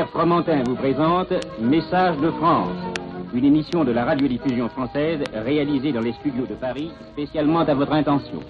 Théâtre Fromentin vous présente Message de France, une émission de la radiodiffusion française réalisée dans les studios de Paris spécialement à votre intention.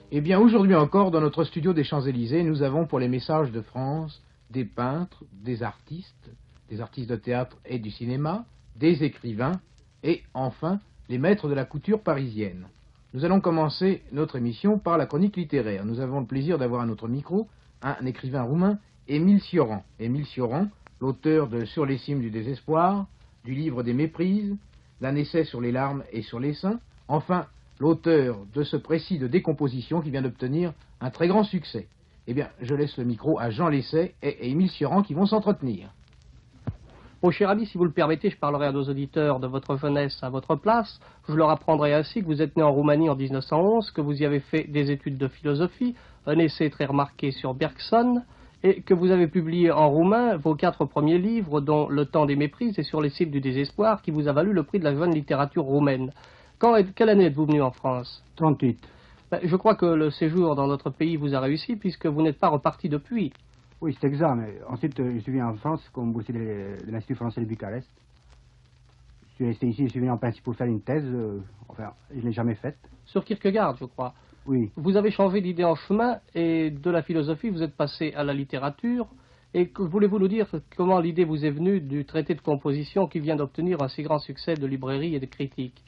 Eh bien, aujourd'hui encore, dans notre studio des Champs-Élysées, nous avons pour les Messages de France des peintres, des artistes de théâtre et du cinéma, des écrivains et, enfin, les maîtres de la couture parisienne. Nous allons commencer notre émission par la chronique littéraire. Nous avons le plaisir d'avoir à notre micro un écrivain roumain, Émile Cioran. Émile Cioran, l'auteur de Sur les cimes du désespoir, du livre des méprises, d'un essai sur les larmes et sur les seins, enfin, l'auteur de ce précis de décomposition qui vient d'obtenir un très grand succès. Eh bien, je laisse le micro à Jean Lesset et Émile Cioran qui vont s'entretenir. Mon cher ami, si vous le permettez, je parlerai à nos auditeurs de votre jeunesse à votre place. Je leur apprendrai ainsi que vous êtes né en Roumanie en 1911, que vous y avez fait des études de philosophie, un essai très remarqué sur Bergson, et que vous avez publié en roumain vos 4 premiers livres, dont Le temps des méprises et Sur les cimes du désespoir, qui vous a valu le prix de la jeune littérature roumaine. Quelle année êtes-vous venu en France? 38. Je crois que le séjour dans notre pays vous a réussi, puisque vous n'êtes pas reparti depuis. Oui, c'est exact, mais ensuite je suis venu en France comme boursier de l'Institut français de Bucarest. Je suis resté ici, je suis venu en principe pour faire une thèse, enfin, je ne l'ai jamais faite. Sur Kierkegaard, je crois. Oui. Vous avez changé d'idée en chemin, et de la philosophie, vous êtes passé à la littérature. Et voulez-vous nous dire comment l'idée vous est venue du traité de composition qui vient d'obtenir un si grand succès de librairie et de critique?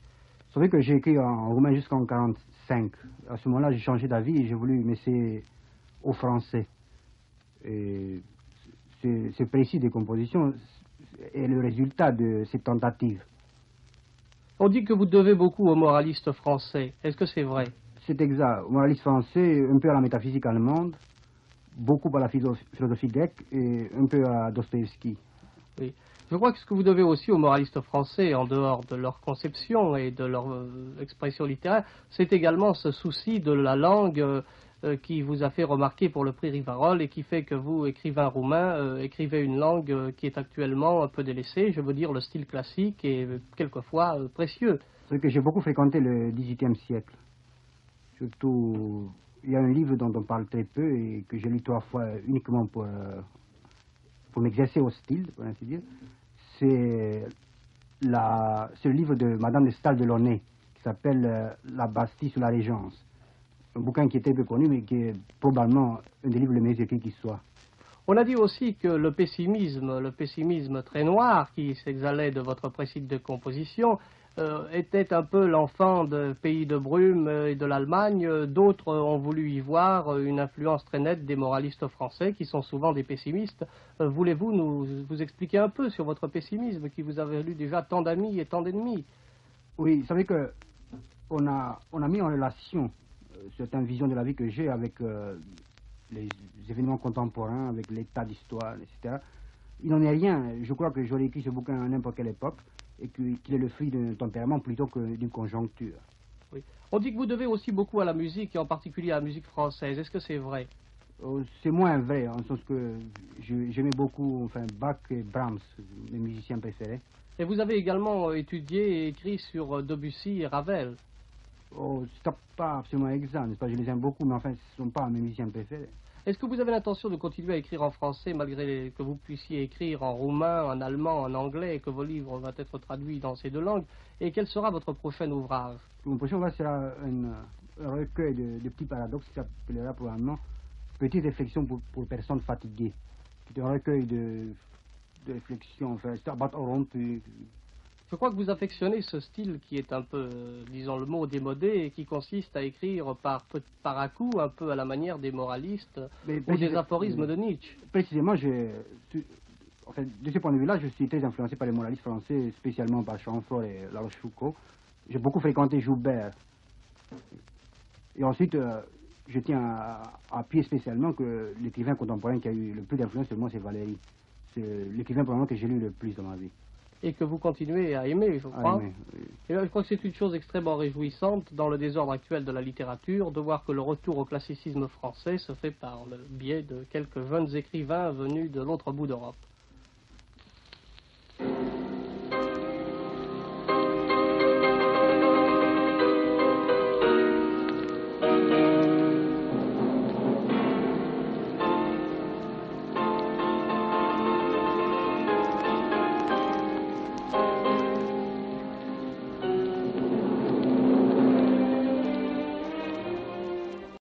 Vous savez que j'ai écrit en roumain jusqu'en 1945. À ce moment-là, j'ai changé d'avis et j'ai voulu m'essayer au français. Et ce précis des compositions est le résultat de ces tentatives. On dit que vous devez beaucoup aux moralistes français. Est-ce que c'est vrai? C'est exact. Au moraliste français, un peu à la métaphysique allemande, beaucoup à la philosophie grecque et un peu à Dostoïevski. Oui. Je crois que ce que vous devez aussi aux moralistes français, en dehors de leur conception et de leur expression littéraire, c'est également ce souci de la langue qui vous a fait remarquer pour le prix Rivarol et qui fait que vous, écrivain roumain, écrivez une langue qui est actuellement un peu délaissée, je veux dire le style classique et quelquefois précieux. C'est que j'ai beaucoup fréquenté le XVIIIe siècle. Surtout, il y a un livre dont on parle très peu et que j'ai lu 3 fois uniquement pour m'exercer au style, pour ainsi dire. C'est le livre de Madame de Staël de Launay, qui s'appelle La Bastille sous la Régence. Un bouquin qui est très peu connu, mais qui est probablement un des livres les mieux écrits qui soit. On a dit aussi que le pessimisme très noir qui s'exhalait de votre précis de composition, était un peu l'enfant de Pays de Brume et de l'Allemagne. D'autres ont voulu y voir une influence très nette des moralistes français, qui sont souvent des pessimistes. Voulez-vous vous expliquer un peu sur votre pessimisme, qui vous a valu déjà tant d'amis et tant d'ennemis? Oui, vous savez que on a mis en relation certaines visions de la vie que j'ai avec les événements contemporains, avec l'état d'histoire, etc. Il n'en est rien. Je crois que j'aurais écrit ce bouquin à n'importe quelle époque, et qu'il est le fruit d'un tempérament plutôt que d'une conjoncture. Oui. On dit que vous devez aussi beaucoup à la musique, et en particulier à la musique française. Est-ce que c'est vrai? C'est moins vrai, en sens que j'aimais beaucoup Bach et Brahms, mes musiciens préférés. Et vous avez également étudié et écrit sur Debussy et Ravel. Oh, c'est pas absolument exact, n'est-ce pas? Je les aime beaucoup, mais enfin, ce ne sont pas mes musiciens préférés. Est-ce que vous avez l'intention de continuer à écrire en français, malgré que vous puissiez écrire en roumain, en allemand, en anglais, et que vos livres vont être traduits dans ces 2 langues? Et quel sera votre prochain ouvrage? Mon prochain ouvrage sera un recueil de petits paradoxes qui s'appellera probablement Petites réflexions pour personnes fatiguées. C'est un recueil de réflexions, c'est about rompu. Je crois que vous affectionnez ce style qui est un peu, disons le mot, démodé, et qui consiste à écrire par à-coups, un peu à la manière des moralistes ou des aphorismes de Nietzsche. Précisément, de ce point de vue-là, je suis très influencé par les moralistes français, spécialement par Chamfort et La Rochefoucauld. J'ai beaucoup fréquenté Joubert. Et ensuite, je tiens à appuyer spécialement que l'écrivain contemporain qui a eu le plus d'influence sur moi, c'est Valéry. C'est l'écrivain probablement que j'ai lu le plus dans ma vie. et que vous continuez à aimer, je crois. oui. Et là, je crois que c'est une chose extrêmement réjouissante dans le désordre actuel de la littérature de voir que le retour au classicisme français se fait par le biais de quelques jeunes écrivains venus de l'autre bout d'Europe.